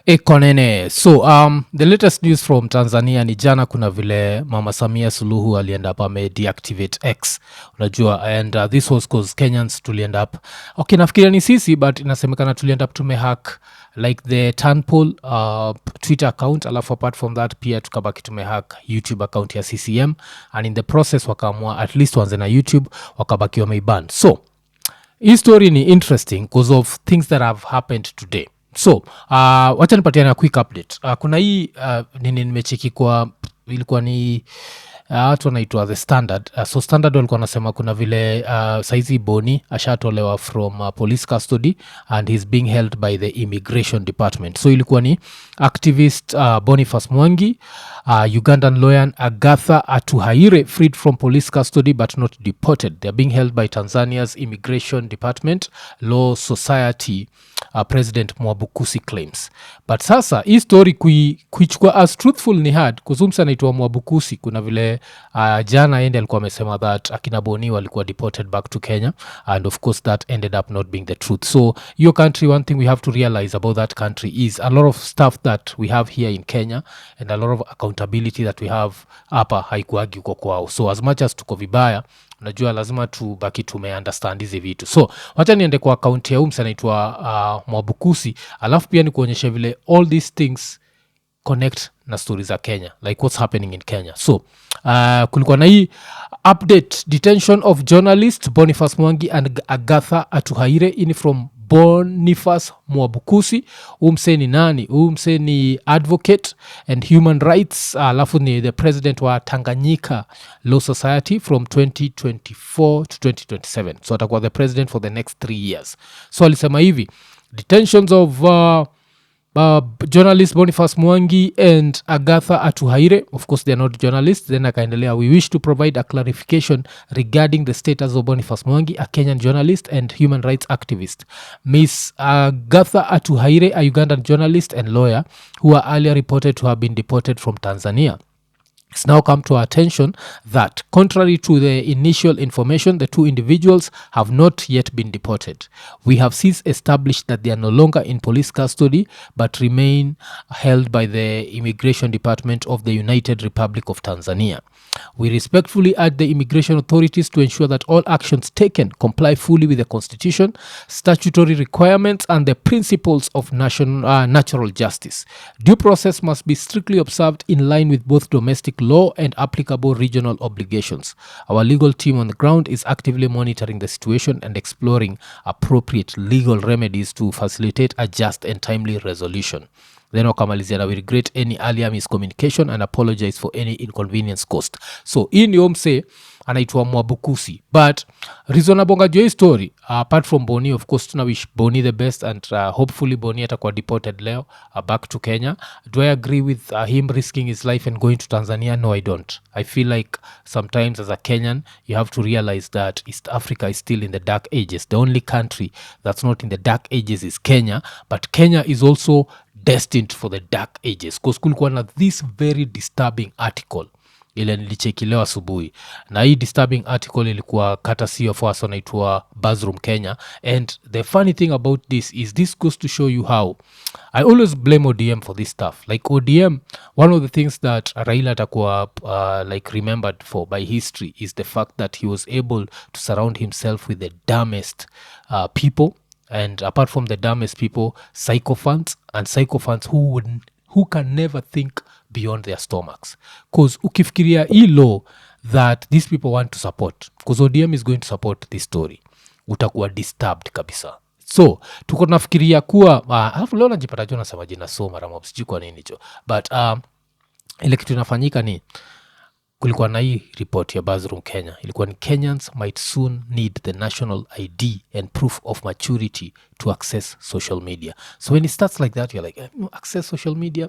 Iko Nini. So the latest news from Tanzania ni jana kuna vile Mama Samia Suluhu alienda up deactivate X. Unajua, and this was cause Kenyans tuliend up. Okay, nafikiria ni sisi but inasemekana tuliend up tumehack like the Turnbull Twitter account, alafu apart from that pia tukabaki tumehack YouTube account ya CCM, and in the process wakaamua at least wanze na YouTube, wakabaki wameiban. So hii story ni interesting because of things that have happened today. So wacha nipatiane a quick update. Kuna hii nini nimecheki kwa ilikuwa ni watu wanaitwa The Standard. So Standard walikuwa nasema kuna vile saizi Boni ashatolewa from police custody and he's being held by the immigration department. So ilikuwa ni activist Boniface Mwangi, Ugandan lawyer Agatha Atuhaire freed from police custody but not deported. They're being held by Tanzania's immigration department, Law Society, President Mwabukusi claims. But sasa hii story kuichukua as truthful ni hard kuzumsa anaitwa Mwabukusi. Kuna vile jana ende alikuwa amesema that akina Boni walikuwa deported back to Kenya, and of course that ended up not being the truth. So your country, one thing we have to realize about that country is a lot of stuff that we have here in Kenya and a lot of accountability that we have hapa haikuagi uko kwao. So as much as tuko vibaya, unajua lazima tubaki tumeunderstand hizi vitu. So wacha niende kwa account ya umsa naitwa Mwabukusi, alafu pia ni kuonyesha vile all these things connect na stories za Kenya, like what's happening in Kenya. So kulikuwa na hii update: detention of journalist Boniface Mwangi and Agatha Atuhaire in from Boniface Mwabukusi. Umse ni nani? Umse ni advocate and human rights, alafu ni the president wa Tanganyika Law Society from 2024 to 2027. So atakuwa the president for the next 3 years. So alisema hivi, detentions of journalist Boniface Mwangi and Agatha Atuhaire, of course they are not journalists. Then akaendelea, we wish to provide a clarification regarding the status of Boniface Mwangi, a Kenyan journalist and human rights activist. Miss Agatha Atuhaire, a Ugandan journalist and lawyer who were earlier reported to have been deported from Tanzania. It's now come to our attention that, contrary to the initial information, the two individuals have not yet been deported. We have since established that they are no longer in police custody but remain held by the Immigration Department of the United Republic of Tanzania. We respectfully urge the immigration authorities to ensure that all actions taken comply fully with the Constitution, statutory requirements, and the principles of natural justice. Due process must be strictly observed in line with both domestic law and applicable regional obligations. Our legal team on the ground is actively monitoring the situation and exploring appropriate legal remedies to facilitate a just and timely resolution. Then wakamalizia, we regret any earlier miscommunication and apologize for any inconvenience caused. So hii ni omse anaitwa Mwabukusi, but reason abonga jo hii story, apart from Boni, of course tuna wish Boni the best, and hopefully Boni atakuwa deported leo back to Kenya. Do I agree with him risking his life and going to Tanzania? No, I don't. I feel like sometimes as a Kenyan you have to realize that East Africa is still in the dark ages. The only country that's not in the dark ages is Kenya, but Kenya is also destined for the dark ages, because kulikuwa na this very disturbing article ile nilicheki leo asubuhi, na hii disturbing article ilikuwa courtesy of us anaitwa Bazzroom Kenya. And the funny thing about this is this goes to show you how I always blame ODM for this stuff. Like ODM, one of the things that Raila atakuwa like remembered for by history is the fact that he was able to surround himself with the dumbest people. And apart from the dumbest people, sycophants, and sycophants who can never think beyond their stomachs. Because ukifikiria hii law that these people want to support, because ODM is going to support this story, utakuwa disturbed kabisa. So tuko nafikiria kuwa alafu leo najipata jo nasema jina so mara mob, sijui kwa nini jo, but ile kitu inafanyika ni kulikuwa na hii report ya Bazzroom Kenya, ilikuwa ni Kenyans might soon need the national ID and proof of maturity to access social media. So when it starts like that, you're like, access social media,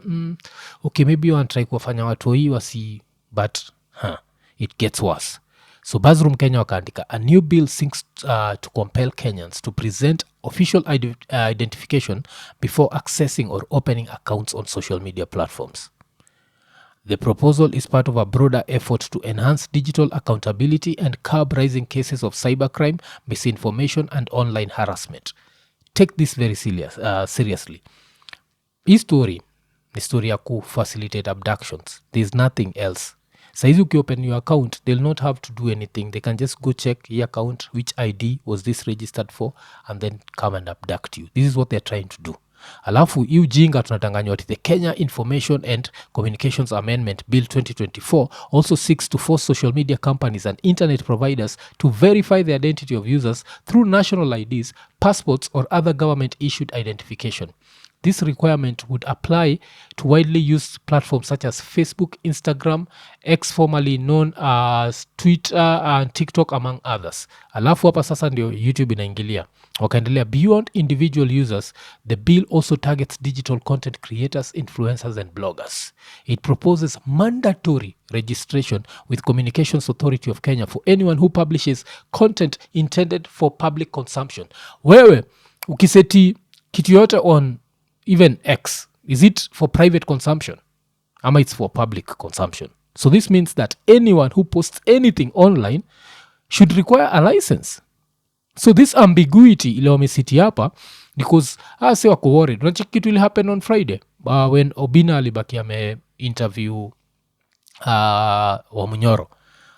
okay, maybe you want to try kuwafanya watu hii wasi, but it gets worse. So Bazzroom Kenya wakaandika, a new bill seeks to compel Kenyans to present official identification before accessing or opening accounts on social media platforms. The proposal is part of a broader effort to enhance digital accountability and curb rising cases of cybercrime, misinformation, and online harassment. Take this very seriously. hii story ni story ya facilitate abductions. There's nothing else. Saizi ukiopen your account, they'll not have to do anything. They can just go check your account, which ID was this registered for, and then come and abduct you. This is what they're trying to do. Alafu hii ujinga tunatanganywa ati the Kenya Information and Communications Amendment Bill 2024 also seeks to force social media companies and internet providers to verify the identity of users through national IDs, passports, or other government-issued identification. This requirement would apply to widely used platforms such as Facebook, Instagram, X formerly known as Twitter and TikTok among others. Alafu hapa sasa ndio YouTube inaingilia. Wakaendelea, beyond individual users, the bill also targets digital content creators, influencers and bloggers. It proposes mandatory registration with Communications Authority of Kenya for anyone who publishes content intended for public consumption. Wewe ukiseti kitu yote on even X, is it for private consumption? Ama it's for public consumption. So this means that anyone who posts anything online should require a license. So this ambiguity ile wamesiti hapa because say wako worried. Unacheki kitu ili happen on Friday when Obina alibaki interview Wamunyoro.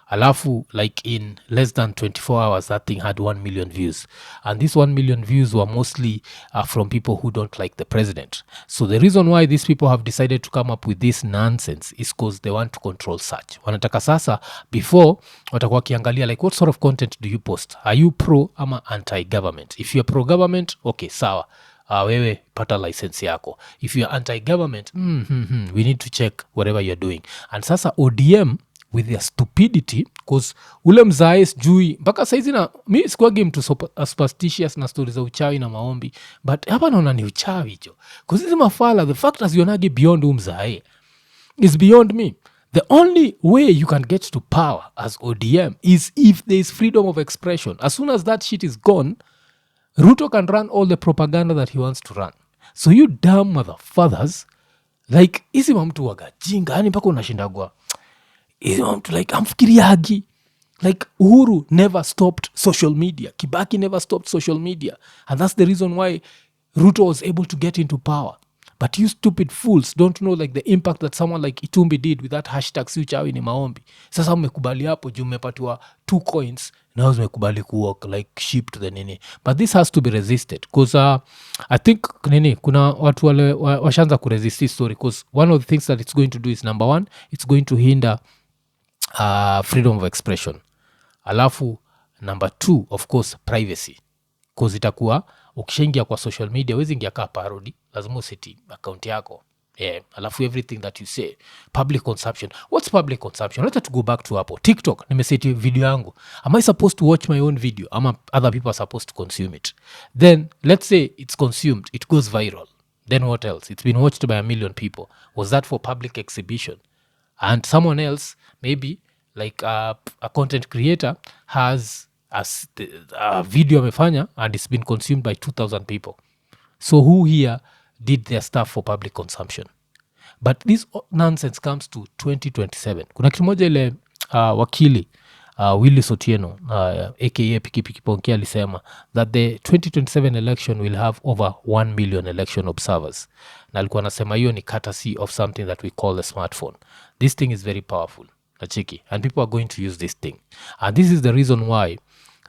Alafu like in less than 24 hours that thing had 1 million views, and these 1 million views were mostly from people who don't like the president. So the reason why these people have decided to come up with this nonsense is because they want to control search. Wanataka sasa before watakuwa kiangalia like what sort of content do you post, are you pro ama anti-government? If you're pro-government, okay sawa, wewe pata license yako. If you're anti-government, we need to check whatever you're doing. And sasa ODM with their stupidity, because ule mzae sijui mpaka saizi, na mi sikuwagi mtu superstitious na stori za uchawi na maombi, but hapa naona ni uchawi hicho, because hizi mafala, the fact azionagi beyond mzae is beyond me. The only way you can get to power as ODM is if there is freedom of expression. As soon as that shit is gone, Ruto can run all the propaganda that he wants to run. So you dumb motherfathers, like hizi mamtu wagajinga, yani mpaka unashindagwa like amfikiriagi. Like Uhuru never stopped social media, Kibaki never stopped social media, and that's the reason why Ruto was able to get into power. But you stupid fools don't know like the impact that someone like Itumbi did with that hashtag si uchawi ni maombi. Sasa mmekubali hapo juu mmepatiwa 2 coins, now mmekubali kuwalk like sheep to the nini. But this has to be resisted because I think kuna watu wale washaanza kuresist this story, because one of the things that it's going to do is, number one, it's going to hinder freedom of expression. Alafu number 2, of course, privacy, because itakuwa ukishaingia kwa social media wezi ingia kaa parody, lazima useti account yako. Alafu everything that you say public consumption. What's public consumption? Let's go back to hapo TikTok. Nimeseti video yangu, am I supposed to watch my own video ama other people are supposed to consume it? Then let's say it's consumed, it goes viral, then what else? It's been watched by 1 million people. Was that for public exhibition? And someone else, maybe like a content creator, has a video amefanya and it's been consumed by 2,000 people. So who here did their stuff for public consumption? But this nonsense comes to 2027. Kuna kitu moja ile wakili Willis Otieno aka Pikipiki Ponki alisema that the 2027 election will have over 1 million election observers. Na alikuwa anasema hiyo ni courtesy of something that we call the smartphone. This thing is very powerful, nachiki, and people are going to use this thing. And this is the reason why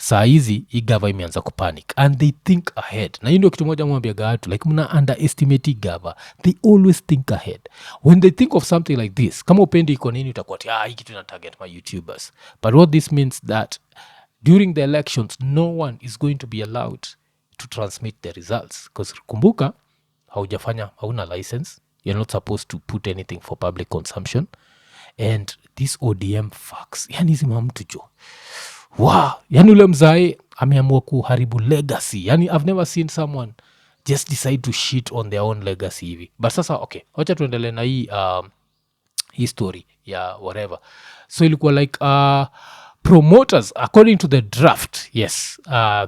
saa hizi hii gava imeanza kupanic and they think ahead. Na hii ndio kitu moja mwambiaga watu, like mna underestimate gava, they always think ahead. When they think of something like this, kama upendi Iko Nini utakuwa hii kitu ina target my YouTubers. But what this means that during the elections no one is going to be allowed to transmit the results, because kumbuka hauna license, you're not supposed to put anything for public consumption. And this ODM fucks, yani hizi mamtu jo, wow, yani ule mzae ameamua kuharibu legacy. Yani I've never seen someone just decide to shit on their own legacy hivi. But sasa okay, wacha tuendelee na hii story ya whatever. So ilikuwa like promoters, according to the draft, yes,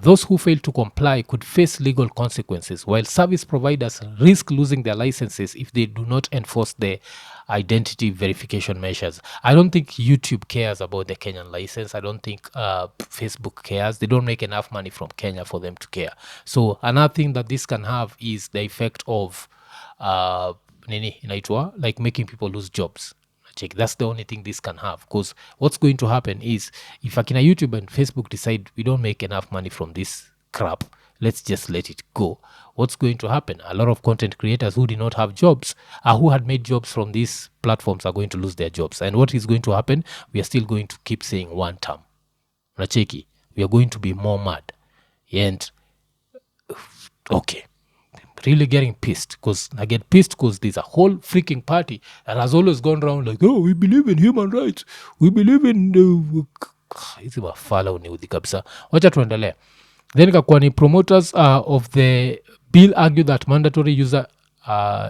those who fail to comply could face legal consequences, while service providers risk losing their licenses if they do not enforce the identity verification measures. I don't think YouTube cares about the Kenyan license. I don't think Facebook cares. They don't make enough money from Kenya for them to care. So another thing that this can have is the effect of nini inaitwa, like making people lose jobs. Check, that's the only thing this can have, because what's going to happen is if akina YouTube and Facebook decide we don't make enough money from this crap, let's just let it go, what's going to happen? A lot of content creators who did not have jobs, who had made jobs from these platforms, are going to lose their jobs. And what is going to happen? We are still going to keep saying one term. Nacheki, we are going to be more mad. And okay, really getting pissed, because I get pissed because there's a whole freaking party that has always gone around like, oh, we believe in human rights, we believe in hizi wafala uniudhi kabisa. Wacha tuendelee. Then kakuwa ni promoters of the bill argue that mandatory user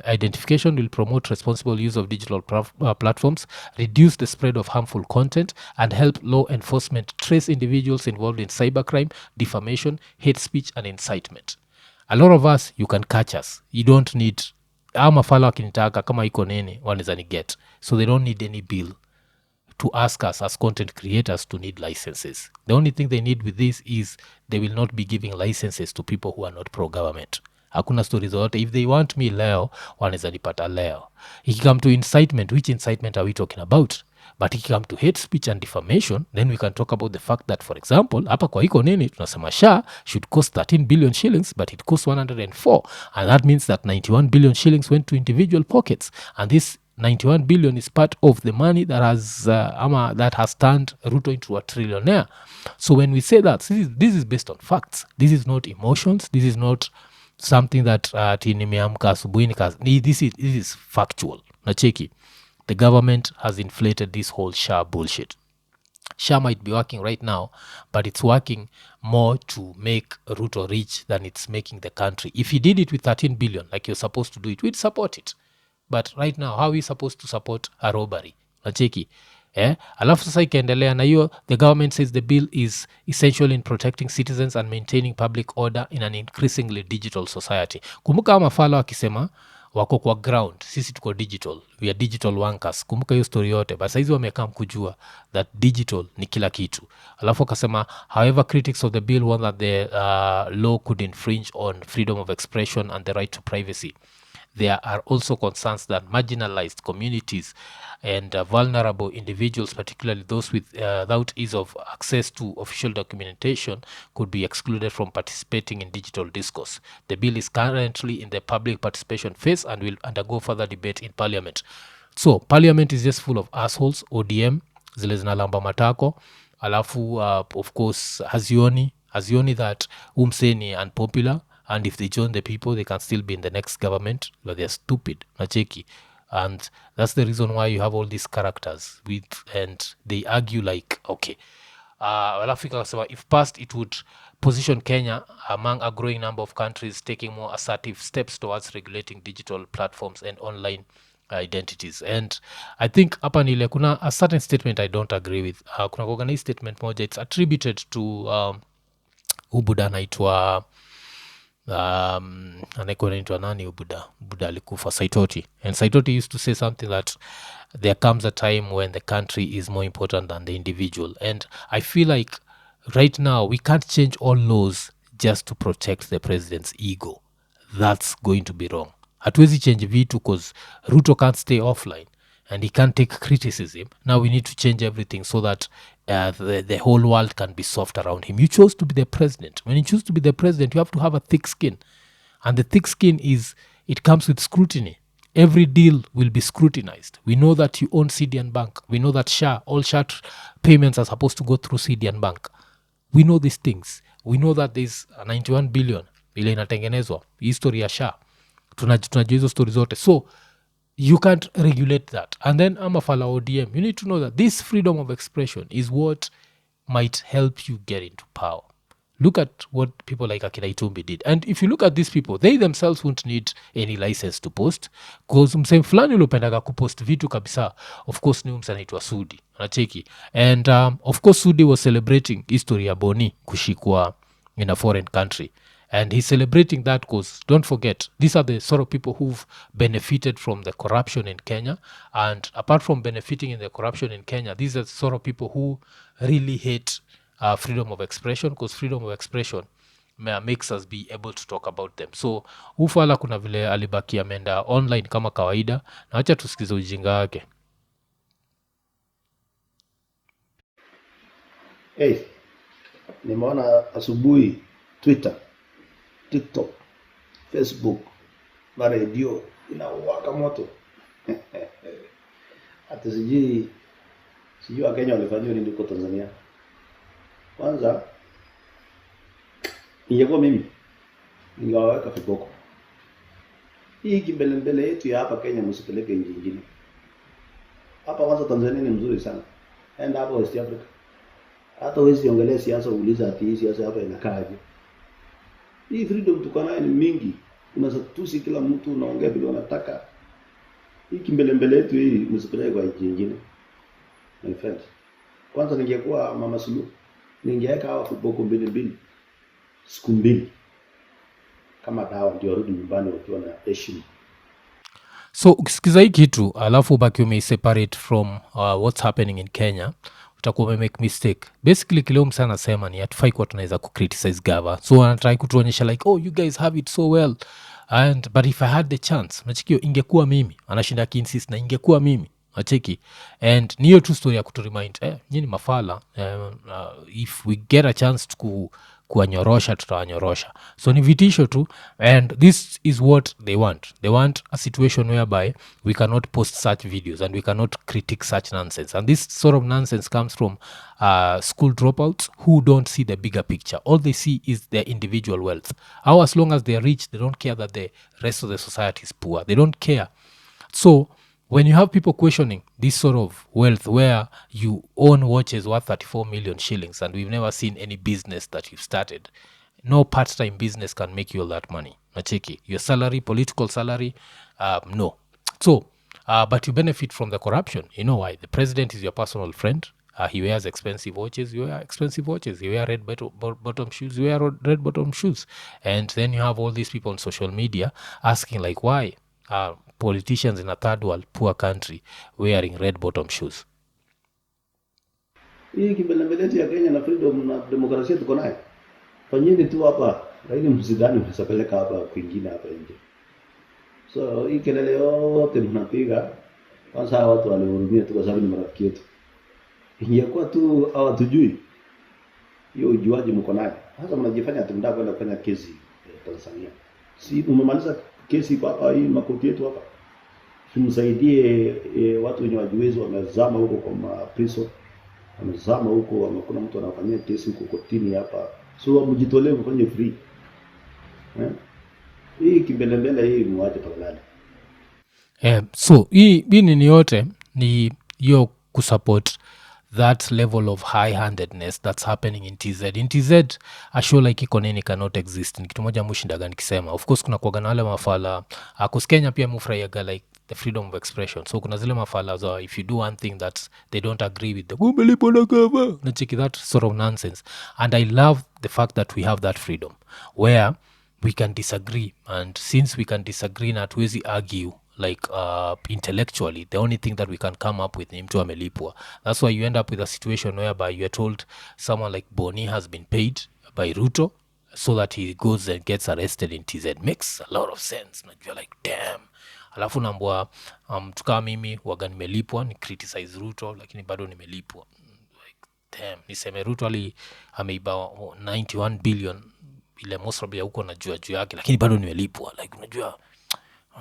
identification will promote responsible use of digital platforms, reduce the spread of harmful content, and help law enforcement trace individuals involved in cybercrime, defamation, hate speech, and incitement. A lot of us, you can catch us. You don't need mafala wakinitaka kama Iko Nini wanaweza ni get, so they don't need any bill to ask us as content creators to need licenses. The only thing they need with this is they will not be giving licenses to people who are not pro-government. Hakuna story zote. If they want me leo, wanaweza nipata leo. Ikikam to incitement, which incitement are we talking about? But ikikam to hate speech and defamation, then we can talk about the fact that, for example, hapa kwa Iko Nini tunasema SHA should cost 13 billion shillings, but it costs 104. And that means that 91 billion shillings went to individual pockets. And this 91 billion is part of the money that has turned Ruto into a trillionaire. So when we say that, this is based on facts. This is not emotions. This is not something that nimeamka asubuhi. This is factual. Nacheki, the government has inflated this whole SHA bullshit. SHA might be working right now, but it's working more to make Ruto rich than it's making the country. If he did it with 13 billion, like you're supposed to do it, we'd support it. But right now, how are we supposed to support a robbery? Nacheki. Alafu sasa ikaendelea na hiyo, the government says the bill is essential in protecting citizens and maintaining public order in an increasingly digital society. Kumbuka ama mafala wakisema wako kwa ground, sisi tuko digital, we are digital wankers. Kumbuka hiyo story yote, but saizi wamekaa kujua that digital ni kila kitu. Alafu wakasema, however, critics of the bill want that the law could infringe on freedom of expression and the right to privacy. There are also concerns that marginalized communities and vulnerable individuals, particularly those without ease of access to official documentation, could be excluded from participating in digital discourse. The bill is currently in the public participation phase and will undergo further debate in Parliament. So, Parliament is just full of assholes, ODM, zile zinalamba matako, alafu of course hazioni that umseni unpopular, and if they join the people, they can still be in the next government, but they're stupid, nacheki. And that's the reason why you have all these characters and they argue like, okay, if passed, it would position Kenya among a growing number of countries taking more assertive steps towards regulating digital platforms and online identities. And I think hapa nile kuna a certain statement I don't agree with. Kuna kuagana hii statement moja, it's attributed to ubuda naitwa anaitwa nani ubuda alikufa, Saitoti. And Saitoti used to say something that there comes a time when the country is more important than the individual. And I feel like right now we can't change all laws just to protect the president's ego. That's going to be wrong. Hatuwezi change vitu because Ruto can't stay offline and he can't take criticism. Now we need to change everything so that the whole world can be soft around him. You chose to be the president. When you choose to be the president, you have to have a thick skin. And the thick skin it comes with scrutiny. Every deal will be scrutinized. We know that you own CDN Bank. We know that all SHA payments are supposed to go through CDN Bank. We know these things. We know that there's 91 billion ile inatengenezwa. History ya SHA. Tunajua hizo story zote. So, you can't regulate that. And then amafala ODM, you need to know that this freedom of expression is what might help you get into power. Look at what people like Akina Itumbi did. And if you look at these people, they themselves won't need any license to post. Because msem fulani ulopendaga kupost vitu kabisa, of course ni anaitwa Sudi. Anacheki. And of course Sudi was celebrating history ya Boni kushikwa in a foreign country. And he's celebrating that because, don't forget, these are the sort of people who've benefited from the corruption in Kenya. And apart from benefiting in the corruption in Kenya, these are the sort of people who really hate freedom of expression, because freedom of expression makes us be able to talk about them. So ufala kuna vile alibaki ameenda online kama kawaida, na wacha tusikize ujinga wake. Hey, nimeona asubuhi Twitter, TikTok, Facebook na redio inawaka moto. Hata sijui Wakenya walifanywa nini huko Tanzania. Kwanza ingekuwa mimi ningewaweka viboko. Hii kimbelembele yetu ya hapa Kenya msipeleke nchi nyingine. Hapa kwanza Tanzania ni mzuri sana. Enda hapo West Africa. Hata wewe siongelee siasa, uuliza ati hii siasa hapa inakaaje. Hii freedom tuko nayo ni mingi. Unasatusi kila mtu unaongea vile unataka. Hii kimbelembele yetu hii msipeleke kwa nchi nyingine. My friend. Kwanza ningekuwa Mama Suluhu, ningeweka hawa viboko mbili siku mbili kama dawa, ndio warudi nyumbani wakiwa na heshima. So ukisikiza hii kitu alafu baki umeiseparate from what's happening in Kenya, utakuwa umemake mistake. Basically kile msa anasema ni hatufai kuwa tunaweza kucriticize gava, so wanatry kutuonyesha like, oh you guys have it so well, but if I had the chance, nachikio ingekuwa mimi, anashinda kiinsist na ingekuwa mimi, acheki. And niyo tu story ya kuturemind nyini mafala, if we get a chance to kuwanyorosha tutawanyorosha. So ni vitisho tu, and this is what they want a situation whereby we cannot post such videos and we cannot critique such nonsense. And this sort of nonsense comes from school dropouts who don't see the bigger picture. All they see is their individual wealth. How as long as they're rich, they don't care that the rest of the society is poor. They don't care. So when you have people questioning this sort of wealth where you own watches worth 34 million shillings and we've never seen any business that you've started, no part-time business can make you all that money. Nacheki, your salary, political salary, no. So, but you benefit from the corruption. You know why? The president is your personal friend. He wears expensive watches, you wear expensive watches. You wear red bottom shoes, you wear red bottom shoes. And then you have all these people on social media asking like, why politicians in a third world poor country wearing red bottom shoes? Hii kimbelembele ya Kenya na freedom na demokrasia tuko nayo. Fanyeni tu hapa, lakini msidhani msapeleka hapa kwingine hapa nje. So hii kelele yote mnapiga, kwanza watu walihurumia tu kwa sababu ni marafiki yetu. Ingekuwa tu hawatujui, hiyo ujuaji mko nayo. Sasa mnajifanya ati mnataka kwenda kufanya kesi Tanzania. Si umemaliza kesi kwa hapa, hii makoti yetu hapa. Tumsaidie watu wenye wajiwezi wamezama huko kwa prison. Wamezama huko, kuna mtu anafanyia kesi huko kotini hapa. So mjitolee mfanye free. Hii kimbelembele hii muache pakalale. So hii nini yote ni hiyo kusupport that level of high-handedness that's happening in TZ. In TZ, a show like Iko Nini cannot exist. Ni kitu moja mushindaga nikisema. Of course kuna kuwaga na wale mafala. Kus Kenya pia mufurahiaga like the freedom of expression. So kuna zile mafala za if you do one thing that they don't agree with, nacheki that sort of nonsense. And I love the fact that we have that freedom where we can disagree, and since we can disagree na hatuwezi argue like intellectually, the only thing that we can come up with ni mtu amelipwa. That's why you end up with a situation whereby you are told someone like Boni has been paid by RUTO so that he goes and gets arrested in TZ. Makes a lot of sense. And you're like, damn. Alafu nambua tukaa mimi waga nimelipwa ni criticize RUTO lakini bado nimelipwa. Like, damn, niseme RUTO ameiba 91 billion ile most probably huko najua juu yake, lakini bado nimelipwa. Like unajua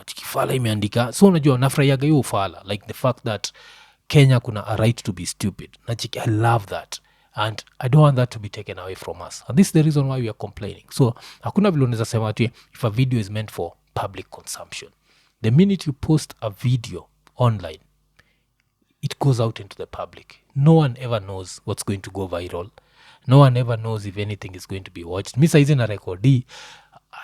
kifala imeandika, so unajua nafurahiaga hiyo ufala, like the fact that Kenya kuna a right to be stupid. Nachiki, I love that, and I don't want that to be taken away from us, and this is the reason why we are complaining. So hakuna vile unaweza sema ati if a video is meant for public consumption, the minute you post a video online, it goes out into the public. No one ever knows what's going to go viral. No one ever knows if anything is going to be watched. Mi saizi na rekodi,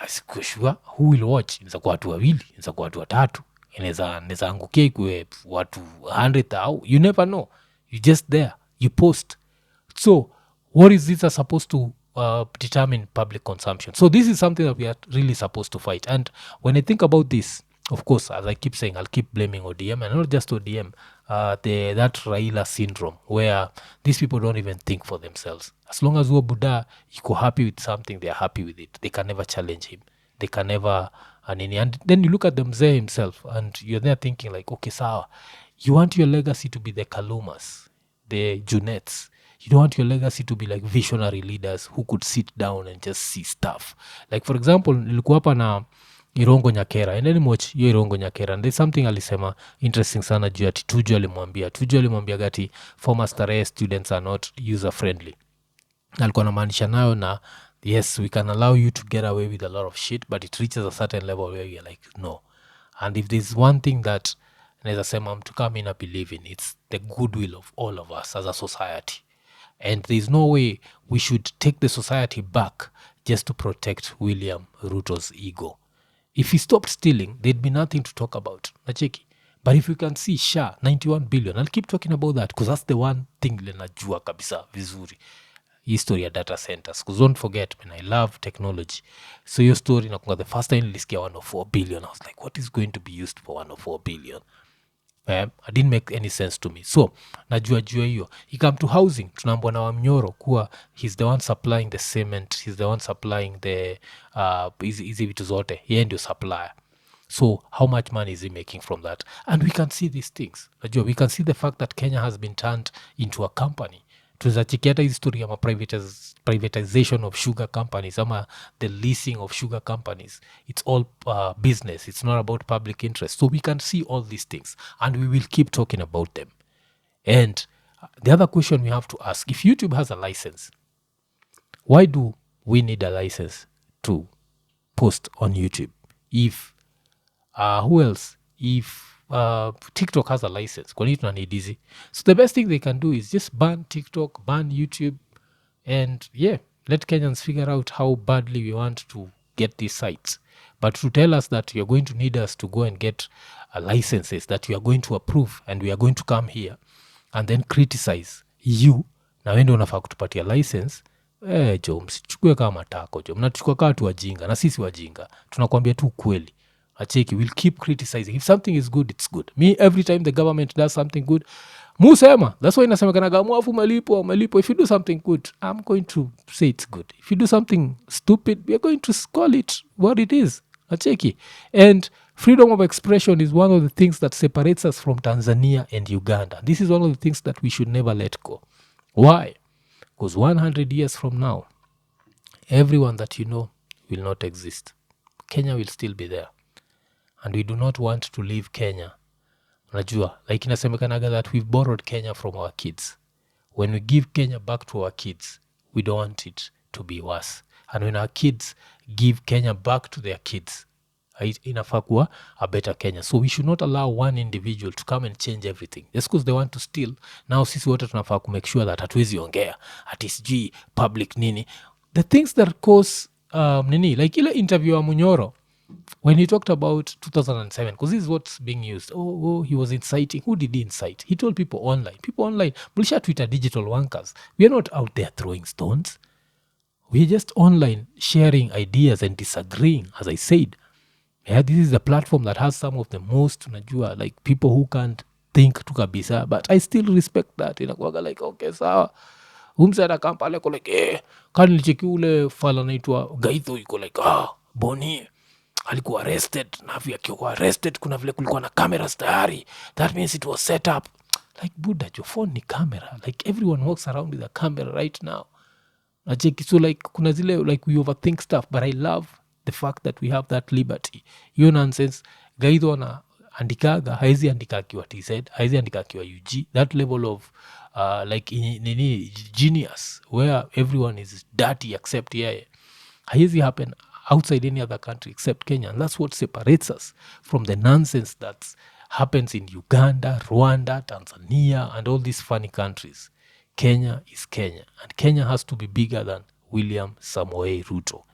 sikushua who will watch. Inaweza kuwa watu wawili, inaweza kuwa watu watatu, inaweza angukia ikuwe watu 100,000. You never know. You just there, you post. So what is this supposed to determine public consumption? So this is something that we are really supposed to fight. And when I think about this, of course, as I keep saying, I'll keep blaming ODM, and not just ODM, that Raila syndrome, where these people don't even think for themselves. As long as Buddha iko happy with something, they're happy with it. They can never challenge him. They can never, and then you look at the Mzee himself, and you're there thinking like, okay, sawa, you want your legacy to be the Kalumas, the Junets. You don't want your legacy to be like visionary leaders who could sit down and just see stuff. Like, for example, nilikuwa hapa na Irongo Nyakera, and then watch hiyo Irongo Nyakera, and there's something alisema interesting sana juu ati Tuju alimwambia gati former Starehe students are not user friendly. Alikuwa namaanisha nayo na yes, we can allow you to get away with a lot of shit, but it reaches a certain level where you're like, no. And if there's one thing that naweza sema mtu kama ina believe in, it's the goodwill of all of us as a society. And there's no way we should take the society back just to protect William Ruto's ego. If he stopped stealing, there'd be nothing to talk about. Nacheki. But if you can see SHA, 91 billion, I'll keep talking about that because that's the one thing lenajua kabisa vizuri. History ya data centers. Because don't forget, man, I love technology. So your story, the first time nilisikia 104 billion, I was like, what is going to be used for 104 billion? I didn't make any sense to me. So najua hiyo. He come to housing, tunaambwa na Wamnyoro kuwa he's the one supplying the cement, he's the one supplying the hizi vitu zote, yeye ndio supplier. So how much money is he making from that? And we can see these things. Najua, we can see the fact that Kenya has been turned into a company. Tunazachikia hata history ama privatization of sugar companies ama the leasing of sugar companies. It's all business. It's not about public interest. So we can see all these things and we will keep talking about them. And the other question we have to ask, if YouTube has a license, why do we need a license to post on YouTube? If who else? If TikTok has a license, kwa nini tunanid hizi? So the best thing they can do is just ban TikTok, ban YouTube, and yeah, let Kenyans figure out how badly we want to get these sites. But to tell us that you're going to need us to go and get licenses that you are going to approve and we are going to come here and then criticize you, na wende unafaa kutupatia license, jo, msichukue kama matako jo, mnatuchukua kama tu wajinga, na sisi wajinga tunakwambia tu kweli. Acheki, we'll keep criticizing. If something is good, it's good. Me, every time the government does something good, musema, that's why inasemekanaga mwafu malipo. If you do something good, I'm going to say it's good. If you do something stupid, we're going to call it what it is. Acheki. And freedom of expression is one of the things that separates us from Tanzania and Uganda. This is one of the things that we should never let go. Why? Because 100 years from now, everyone that you know will not exist. Kenya will still be there. And we do not want to leave Kenya. Unajua, like inasemekanaga that we've borrowed Kenya from our kids. When we give Kenya back to our kids, we don't want it to be worse. And when our kids give Kenya back to their kids, inafaa kuwa a better Kenya. So we should not allow one individual to come and change everything. Just because they want to steal, now sisi wote tunafaa kumake sure that hatuwezi ongea, ati sijui public nini. The things that cause nini, like ile interview wa Munyoro, when he talked about 2007, because this is what's being used. He was inciting. Who did he incite? He told people online, Bulisha Twitter digital wankers. We are not out there throwing stones. We are just online sharing ideas and disagreeing, as I said. Yeah, this is a platform that has some of the most, unajua, like people who can't think tu kabisa, but I still respect that. Inakuwaga like, okay, sawa. Umsada kampale ko like, kani nilicheki ule fala naitwa Gaitho yuko like, Boni alikuwa arrested, na vile akiwa arrested kuna vile kulikuwa na cameras tayari, that means it was set up. Like, Buddha, your phone ni camera, like everyone walks around with a camera right now. So like kuna zile like we overthink stuff, but I love the fact that we have that liberty. Hiyo nonsense Gaitho na andikaga haizi andika akiwa TZ, haizi andika akiwa UG, that level of like nini genius where everyone is dirty except yeye, haizi happen outside any other country except Kenya. And that's what separates us from the nonsense that happens in Uganda, Rwanda, Tanzania, and all these funny countries. Kenya is Kenya, and Kenya has to be bigger than William Samoei Ruto.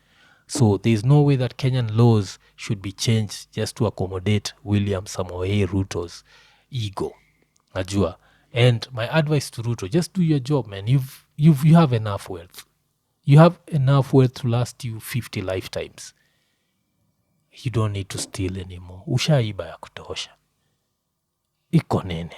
So there's no way that Kenyan laws should be changed just to accommodate William Samoei Ruto's ego. Najua. And my advice to Ruto, just do your job, man. You have enough wealth. You have enough wealth to last you 50 lifetimes. you don't need to steal anymore. Ushaiba ya kutosha. Iko nini?